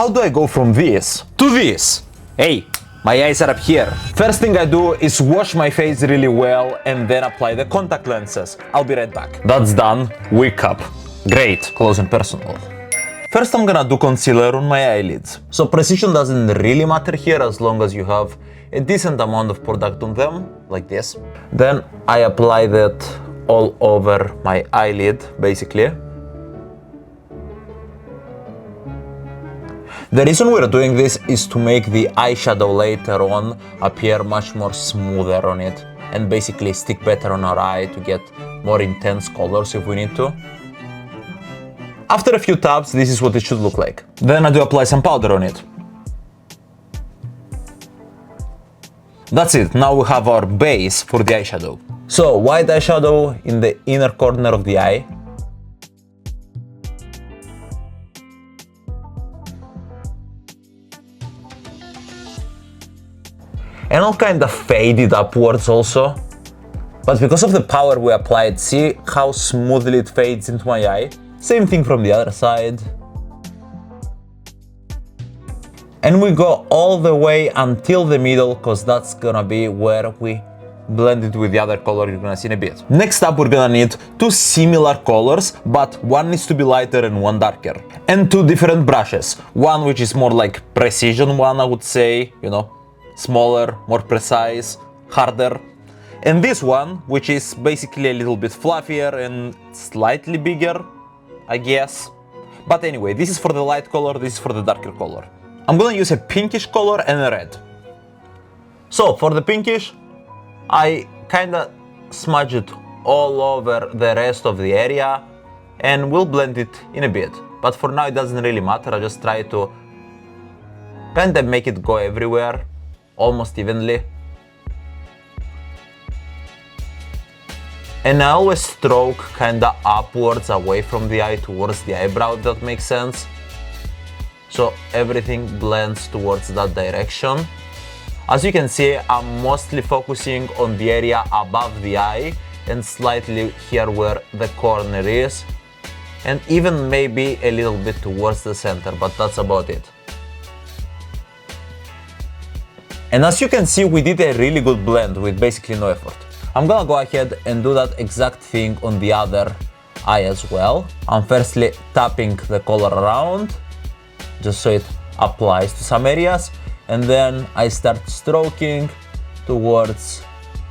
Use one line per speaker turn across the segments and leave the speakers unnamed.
how do I go from this to this? Hey, my eyes are up here. First thing I do is wash my face really well and then apply the contact lenses. I'll be right back. That's done. Wake up. Great. Close and personal. First I'm gonna do concealer on my eyelids. So precision doesn't really matter here as long as you have a decent amount of product on them, like this. Then I apply that all over my eyelid, basically. The reason we're doing this is to make the eyeshadow later on appear much more smoother on it and basically stick better on our eye to get more intense colors if we need to. After a few taps, this is what it should look like. Then I do apply some powder on it. That's it, now we have our base for the eyeshadow. So, white eyeshadow in the inner corner of the eye. And I'll kind of fade it upwards also. But because of the power we applied, see how smoothly it fades into my eye? Same thing from the other side. And we go all the way until the middle, because that's gonna be where we blend it with the other color you're gonna see in a bit. Next up, we're gonna need two similar colors, but one needs to be lighter and one darker. And two different brushes. One which is more like precision one, I would say, you know, smaller, more precise, harder. And this one, which is basically a little bit fluffier and slightly bigger, I guess. But anyway, this is for the light color, this is for the darker color. I'm gonna use a pinkish color and a red. So for the pinkish, I kinda smudge it all over the rest of the area and we'll blend it in a bit. But for now it doesn't really matter, I just try to kinda make it go everywhere, almost evenly. And I always stroke kinda upwards away from the eye towards the eyebrow, if that makes sense. So everything blends towards that direction. As you can see, I'm mostly focusing on the area above the eye and slightly here where the corner is. And even maybe a little bit towards the center, but that's about it. And as you can see, we did a really good blend with basically no effort. I'm gonna go ahead and do that exact thing on the other eye as well. I'm firstly tapping the color around, just so it applies to some areas, and then I start stroking towards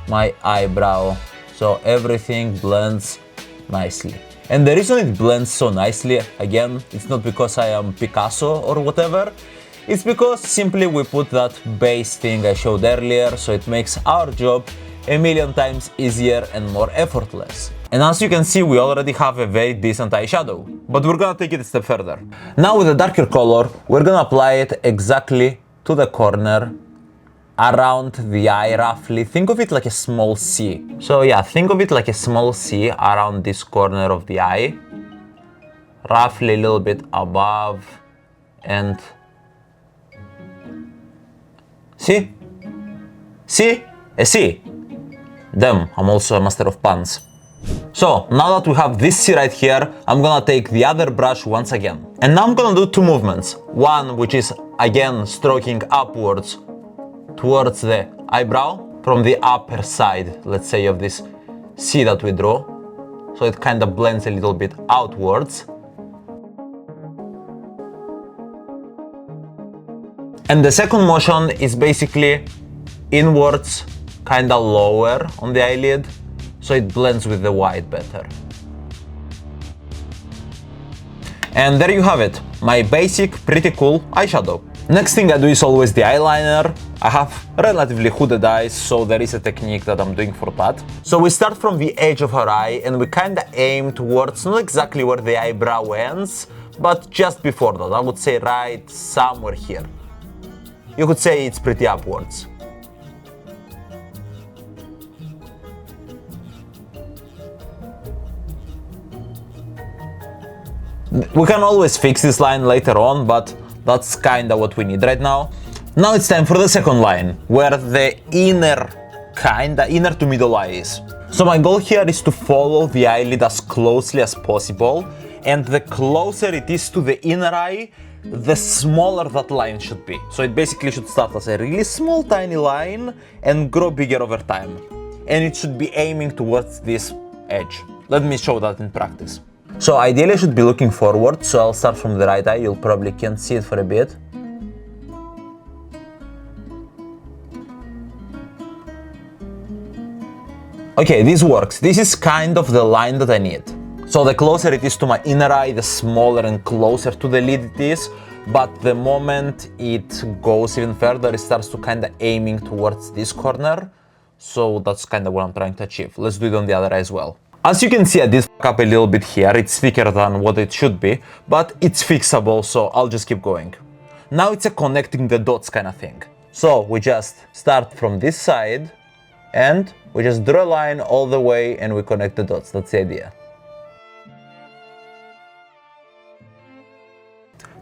my eyebrow, so everything blends nicely. And the reason it blends so nicely, again, it's not because I am Picasso or whatever, it's because simply we put that base thing I showed earlier, so it makes our job a million times easier and more effortless. And as you can see, we already have a very decent eyeshadow, but we're gonna take it a step further. Now with the darker color, we're gonna apply it exactly to the corner, around the eye roughly. Think of it like a small C. So yeah, think of it like a small C around this corner of the eye, roughly a little bit above, and see? See? A C. Damn, I'm also a master of puns. So, now that we have this C right here, I'm gonna take the other brush once again. And now I'm gonna do two movements. One which is, again, stroking upwards towards the eyebrow from the upper side, let's say, of this C that we drew. So it kind of blends a little bit outwards. And the second motion is basically inwards, kinda lower on the eyelid, so it blends with the white better. And there you have it, my basic, pretty cool eyeshadow. Next thing I do is always the eyeliner. I have relatively hooded eyes, so there is a technique that I'm doing for that. So we start from the edge of her eye and we kinda aim towards not exactly where the eyebrow ends, but just before that. I would say right somewhere here. You could say it's pretty upwards. We can always fix this line later on, but that's kinda what we need right now. Now it's time for the second line, where the inner to middle eye is. So my goal here is to follow the eyelid as closely as possible, and the closer it is to the inner eye, the smaller that line should be. So it basically should start as a really small tiny line and grow bigger over time. And it should be aiming towards this edge. Let me show that in practice. So ideally I should be looking forward, so I'll start from the right eye. You'll probably can't see it for a bit. Okay, this works. This is kind of the line that I need. So the closer it is to my inner eye, the smaller and closer to the lid it is. But the moment it goes even further, it starts to kind of aiming towards this corner. So that's kind of what I'm trying to achieve. Let's do it on the other eye as well. As you can see, I did fuck up a little bit here. It's thicker than what it should be, but it's fixable, so I'll just keep going. Now it's a connecting the dots kind of thing. So we just start from this side and we just draw a line all the way and we connect the dots. That's the idea.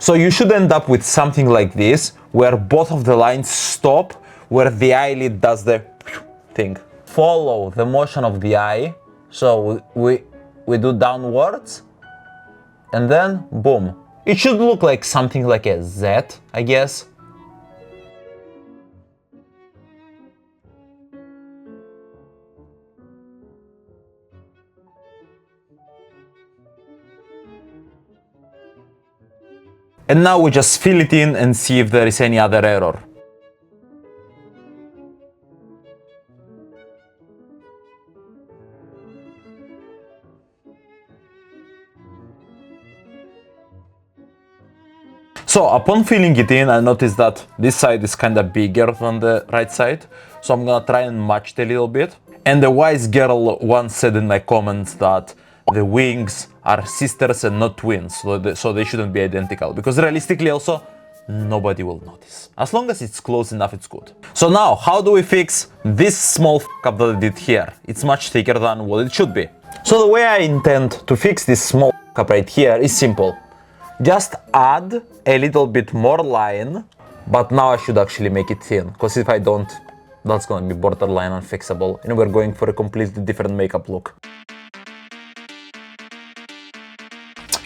So you should end up with something like this, where both of the lines stop, where the eyelid does the thing. Follow the motion of the eye. So we do downwards and then boom. It should look like something like a Z, I guess. And now we just fill it in and see if there is any other error. So upon filling it in, I noticed that this side is kind of bigger than the right side. So I'm gonna try and match it a little bit. And the wise girl once said in my comments that the wings are sisters and not twins, so they shouldn't be identical. Because realistically also, nobody will notice. As long as it's close enough, it's good. So now, how do we fix this small f*** up that I did here? It's much thicker than what it should be. So the way I intend to fix this small f*** up right here is simple. Just add a little bit more line, but now I should actually make it thin, because if I don't, that's gonna be borderline unfixable, and we're going for a completely different makeup look.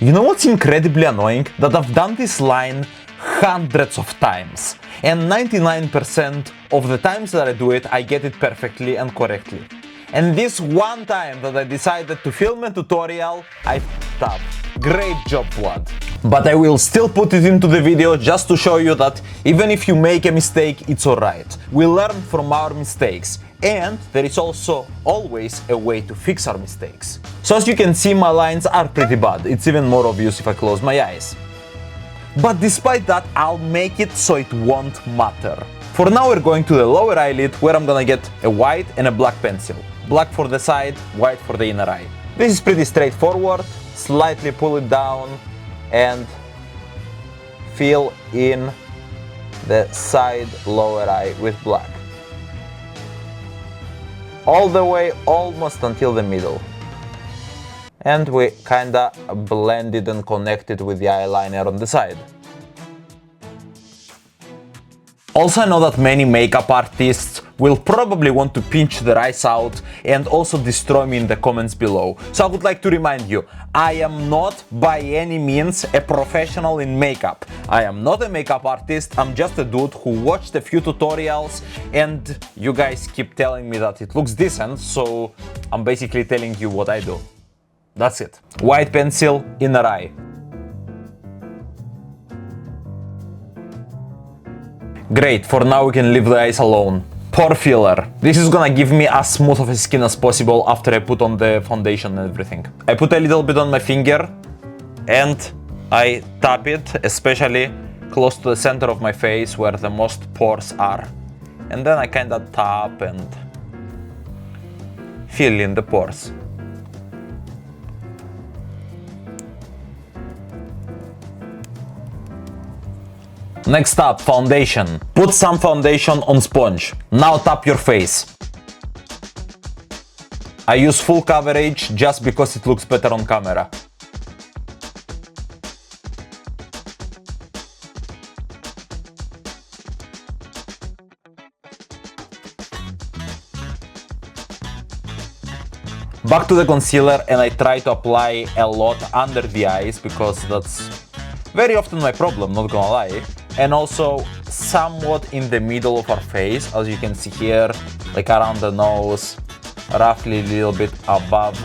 You know what's incredibly annoying? That I've done this line hundreds of times, and 99% of the times that I do it, I get it perfectly and correctly. And this one time that I decided to film a tutorial, I f***ed up. Great job, Vlad. But I will still put it into the video just to show you that even if you make a mistake, it's alright. We learn from our mistakes, and there is also always a way to fix our mistakes. So as you can see, my lines are pretty bad. It's even more obvious if I close my eyes. But despite that, I'll make it so it won't matter. For now, we're going to the lower eyelid, where I'm gonna get a white and a black pencil. Black for the side, white for the inner eye. This is pretty straightforward. Slightly pull it down and fill in the side lower eye with black. All the way almost until the middle. And we kinda blend it and connect it with the eyeliner on the side. Also, I know that many makeup artists will probably want to pinch their eyes out and also destroy me in the comments below. So I would like to remind you, I am not by any means a professional in makeup. I am not a makeup artist, I'm just a dude who watched a few tutorials and you guys keep telling me that it looks decent, so I'm basically telling you what I do. That's it. White pencil, inner eye. Great, for now we can leave the eyes alone. Pore filler. This is gonna give me as smooth of a skin as possible after I put on the foundation and everything. I put a little bit on my finger and I tap it, especially close to the center of my face where the most pores are. And then I kinda tap and fill in the pores. Next up, foundation. Put some foundation on sponge. Now tap your face. I use full coverage just because it looks better on camera. Back to the concealer, and I try to apply a lot under the eyes because that's very often my problem, not gonna lie. And also somewhat in the middle of our face, as you can see here, like around the nose, roughly a little bit above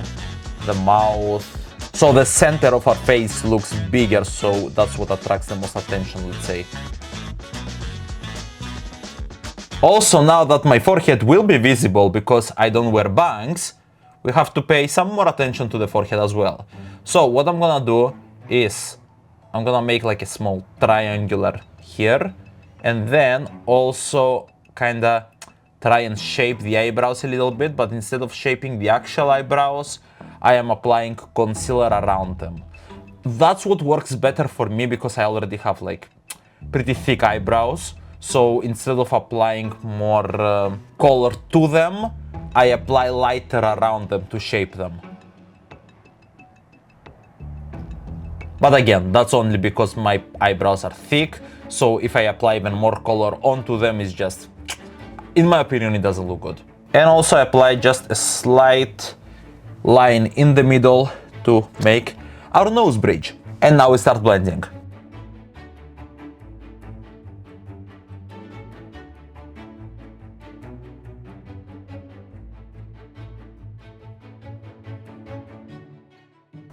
the mouth. So the center of our face looks bigger, so that's what attracts the most attention, let's say. Also, now that my forehead will be visible because I don't wear bangs, we have to pay some more attention to the forehead as well. So what I'm gonna do is I'm gonna make like a small triangular here, and then also kinda try and shape the eyebrows a little bit, but instead of shaping the actual eyebrows, I am applying concealer around them. That's what works better for me because I already have like pretty thick eyebrows. So instead of applying more color to them, I apply lighter around them to shape them. But again, that's only because my eyebrows are thick, so if I apply even more color onto them, it's just, in my opinion, it doesn't look good. And also I apply just a slight line in the middle to make our nose bridge. And now we start blending.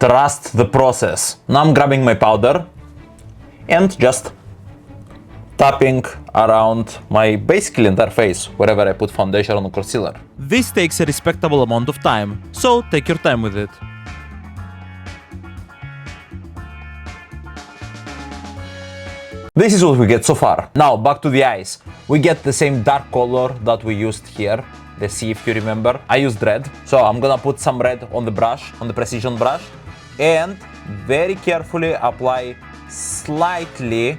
Trust the process. Now I'm grabbing my powder and just tapping around my basically entire face wherever I put foundation or concealer.
This takes a respectable amount of time, so take your time with it.
This is what we get so far. Now back to the eyes. We get the same dark color that we used here, the sea, if you remember. I used red, so I'm gonna put some red on the brush, on the precision brush, and very carefully apply slightly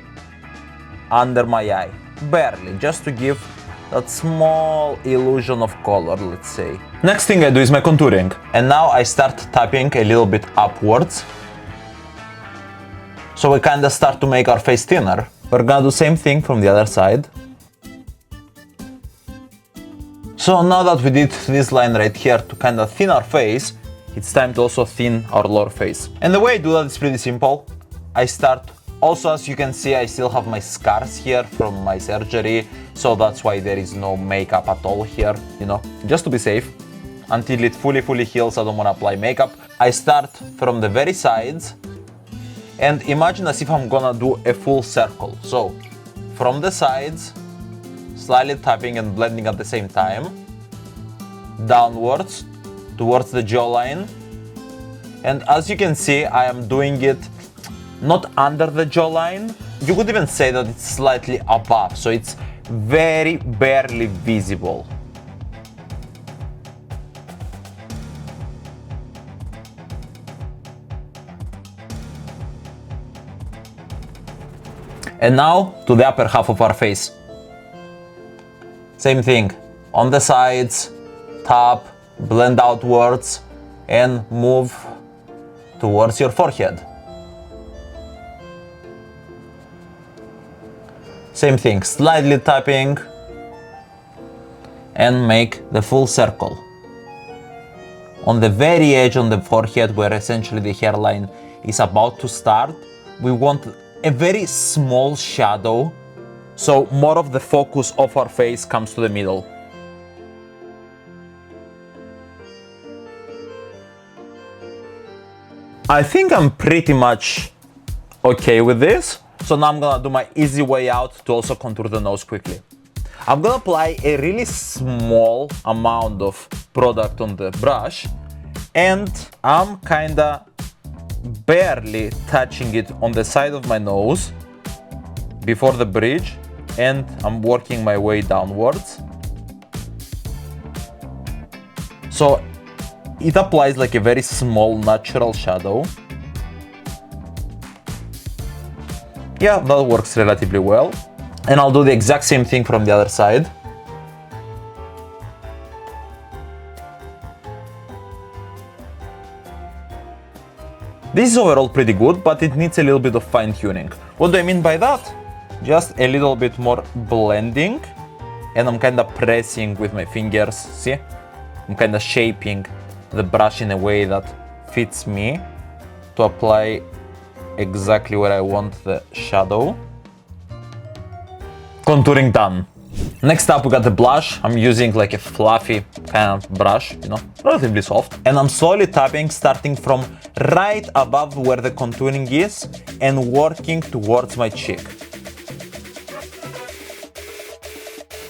under my eye, barely, just to give that small illusion of color, let's say. Next thing I do is my contouring, and now I start tapping a little bit upwards, so we kinda start to make our face thinner. We're gonna do same thing from the other side. So now that we did this line right here to kinda thin our face, it's time to also thin our lower face. And the way I do that is pretty simple. I start, also as you can see, I still have my scars here from my surgery, so that's why there is no makeup at all here, you know, just to be safe. Until it fully heals, I don't want to apply makeup. I start from the very sides and imagine as if I'm gonna do a full circle. So from the sides, slightly tapping and blending at the same time, downwards towards the jawline, and as you can see, I am doing it not under the jawline. You could even say that it's slightly above, so it's very barely visible. And now to the upper half of our face. Same thing, on the sides, tap, blend outwards, and move towards your forehead. Same thing, slightly tapping and make the full circle. On the very edge on the forehead, where essentially the hairline is about to start, we want a very small shadow, so more of the focus of our face comes to the middle. I think I'm pretty much okay with this. So now I'm gonna do my easy way out to also contour the nose quickly. I'm gonna apply a really small amount of product on the brush, and I'm kinda barely touching it on the side of my nose before the bridge, and I'm working my way downwards. So it applies like a very small natural shadow. Yeah, that works relatively well. And I'll do the exact same thing from the other side. This is overall pretty good, but it needs a little bit of fine tuning. What do I mean by that? Just a little bit more blending, and I'm kind of pressing with my fingers, see? I'm kind of shaping the brush in a way that fits me to apply exactly where I want the shadow. Contouring done. Next up we got the blush. I'm using like a fluffy kind of brush, you know, relatively soft. And I'm slowly tapping, starting from right above where the contouring is and working towards my cheek.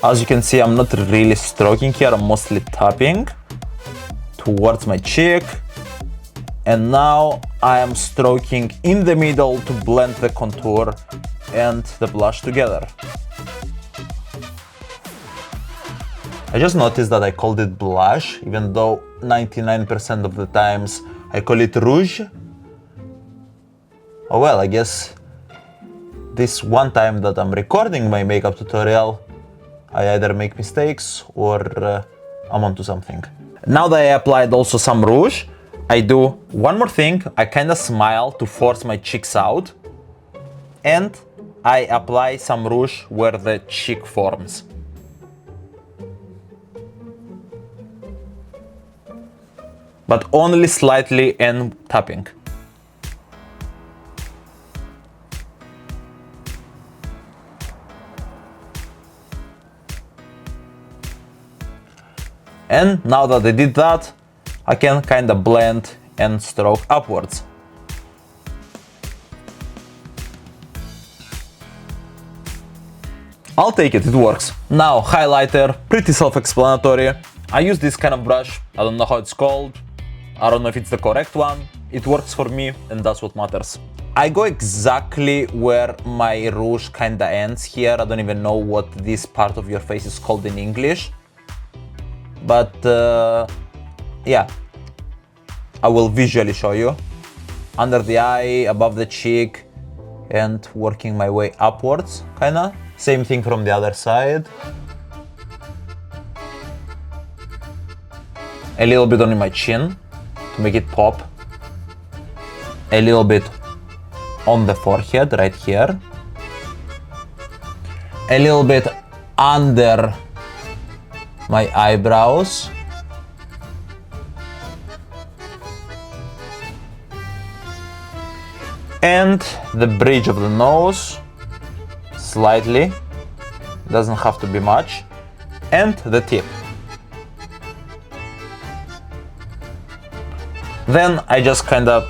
As you can see, I'm not really stroking here, I'm mostly tapping towards my cheek. And now I am stroking in the middle to blend the contour and the blush together. I just noticed that I called it blush, even though 99% of the times I call it rouge. Oh well, I guess this one time that I'm recording my makeup tutorial, I either make mistakes or I'm onto something. Now that I applied also some rouge, I do one more thing. I kind of smile to force my cheeks out, and I apply some rouge where the cheek forms. But only slightly and tapping. And now that I did that, I can kind of blend and stroke upwards. I'll take it, it works. Now, highlighter, pretty self-explanatory. I use this kind of brush, I don't know how it's called, I don't know if it's the correct one. It works for me and that's what matters. I go exactly where my rouge kinda ends here. I don't even know what this part of your face is called in English. But yeah, I will visually show you. Under the eye, above the cheek, and working my way upwards, kinda. Same thing from the other side. A little bit on my chin to make it pop. A little bit on the forehead, right here. A little bit under my eyebrows. And the bridge of the nose, slightly, doesn't have to be much. And the tip. Then I just kind of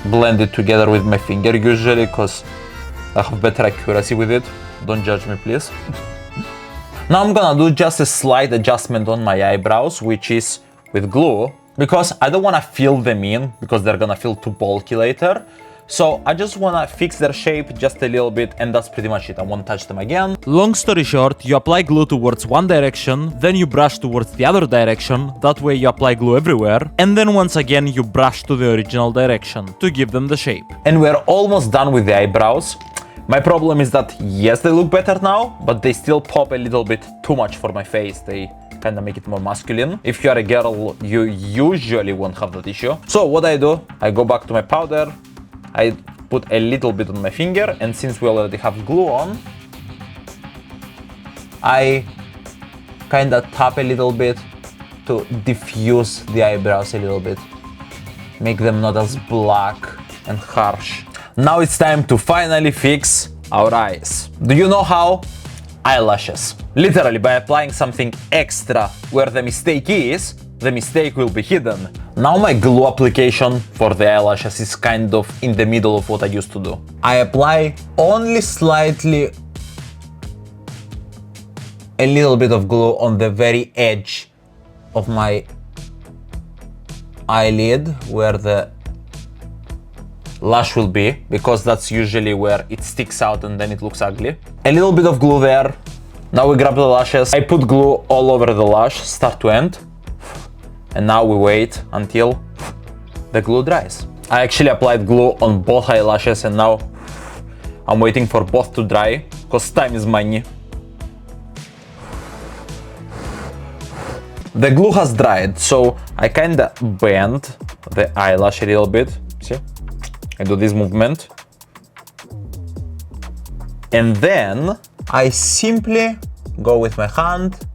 blend it together with my finger usually, because I have better accuracy with it. Don't judge me, please. Now I'm gonna do just a slight adjustment on my eyebrows, which is with glue, because I don't wanna fill them in, because they're gonna feel too bulky later. So I just wanna fix their shape just a little bit, and that's pretty much it. I won't touch them again.
Long story short, you apply glue towards one direction, then you brush towards the other direction, that way you apply glue everywhere, and then once again you brush to the original direction to give them the shape.
And we're almost done with the eyebrows. My problem is that, yes, they look better now, but they still pop a little bit too much for my face. They kind of make it more masculine. If you are a girl, you usually won't have that issue. So what I do, I go back to my powder, I put a little bit on my finger, and since we already have glue on, I kind of tap a little bit to diffuse the eyebrows a little bit. Make them not as black and harsh. Now it's time to finally fix our eyes. Do you know how? Eyelashes. Literally, by applying something extra where the mistake is, the mistake will be hidden. Now my glue application for the eyelashes is kind of in the middle of what I used to do. I apply only slightly a little bit of glue on the very edge of my eyelid where the lash will be, because that's usually where it sticks out and then it looks ugly. A little bit of glue there. Now we grab the lashes. I put glue all over the lash, start to end. And now we wait until the glue dries. I actually applied glue on both eyelashes, and now I'm waiting for both to dry, because time is money. The glue has dried, so I kinda bend the eyelash a little bit. See? I do this movement. And then I simply go with my hand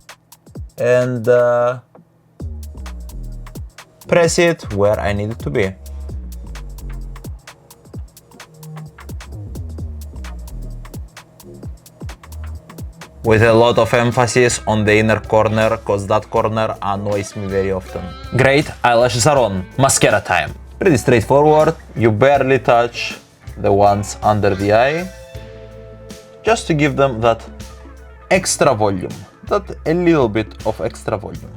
and press it where I need it to be. with a lot of emphasis on the inner corner, cause that corner annoys me very often. Great, eyelashes are on. Mascara time. Pretty straightforward. You barely touch the ones under the eye, just to give them that extra volume, that a little bit of extra volume.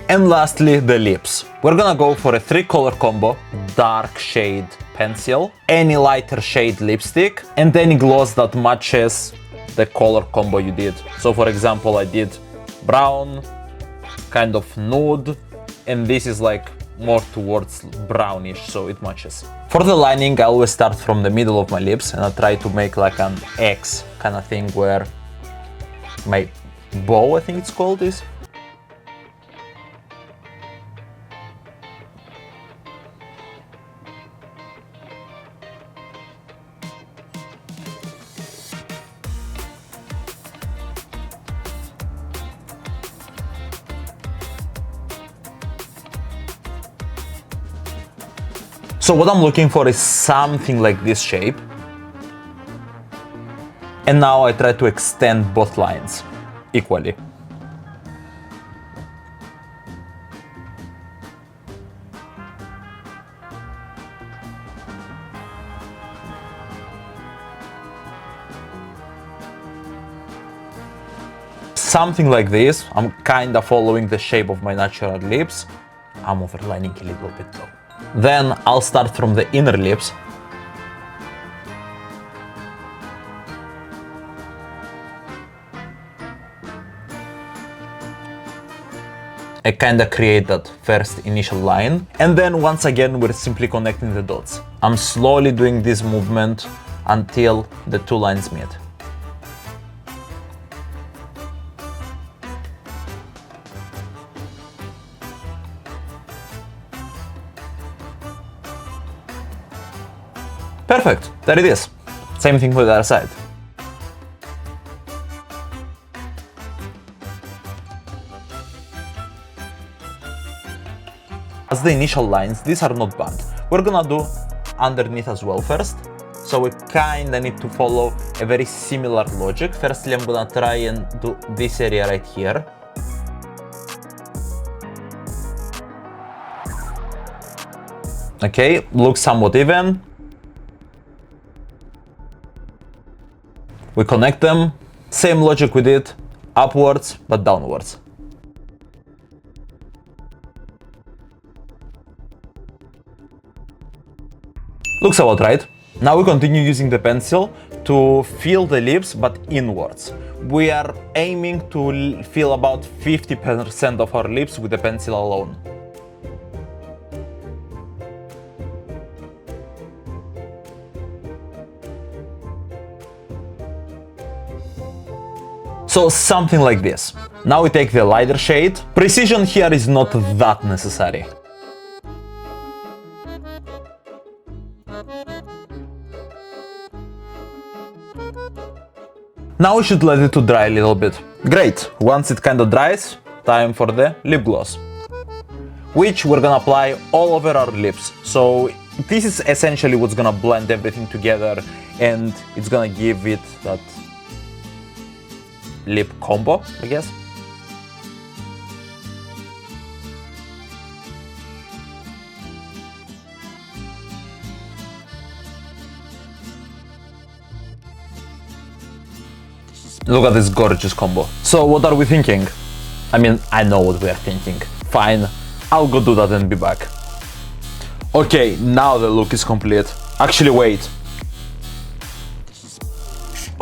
And lastly, the lips. We're gonna go for a 3-color combo: dark shade pencil, any lighter shade lipstick, and any gloss that matches the color combo you did. So for example, I did brown, kind of nude, and this is like more towards brownish, so it matches. For the lining, I always start from the middle of my lips and I try to make like an X kind of thing where my bow, I think it's called, is. So what I'm looking for is something like this shape. And now I try to extend both lines equally. Something like this. I'm kind of following the shape of my natural lips. I'm overlining a little bit though. Then I'll start from the inner lips. I kinda create that first initial line, and then once again we're simply connecting the dots. I'm slowly doing this movement until the two lines meet. Perfect, there it is. Same thing with the other side. As the initial lines, these are not bad. We're gonna do underneath as well first. So we kinda need to follow a very similar logic. Firstly, I'm gonna try and do this area right here. Okay, looks somewhat even. We connect them, same logic we did, upwards but downwards. Looks about right. Now we continue using the pencil to fill the lips but inwards. We are aiming to fill about 50% of our lips with the pencil alone. So something like this. Now we take the lighter shade. Precision here is not that necessary. Now we should let it to dry a little bit. Great, once it kind of dries, time for the lip gloss, which we're gonna apply all over our lips. So this is essentially what's gonna blend everything together and it's gonna give it that lip combo, I guess. Look at this gorgeous combo. So what are we thinking? I mean, I know what we are thinking. Fine, I'll go do that and be back. Okay, now the look is complete. Actually, wait.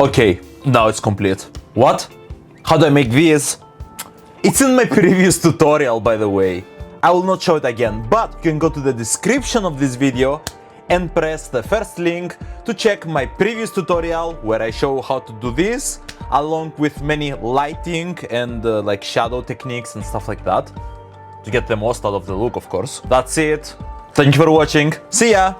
Okay, now it's complete. What? How do I make this? It's in my previous tutorial, by the way. I will not show it again, but you can go to the description of this video and press the first link to check my previous tutorial where I show how to do this, along with many lighting and like shadow techniques and stuff like that, to get the most out of the look, of course. That's it. Thank you for watching. See ya!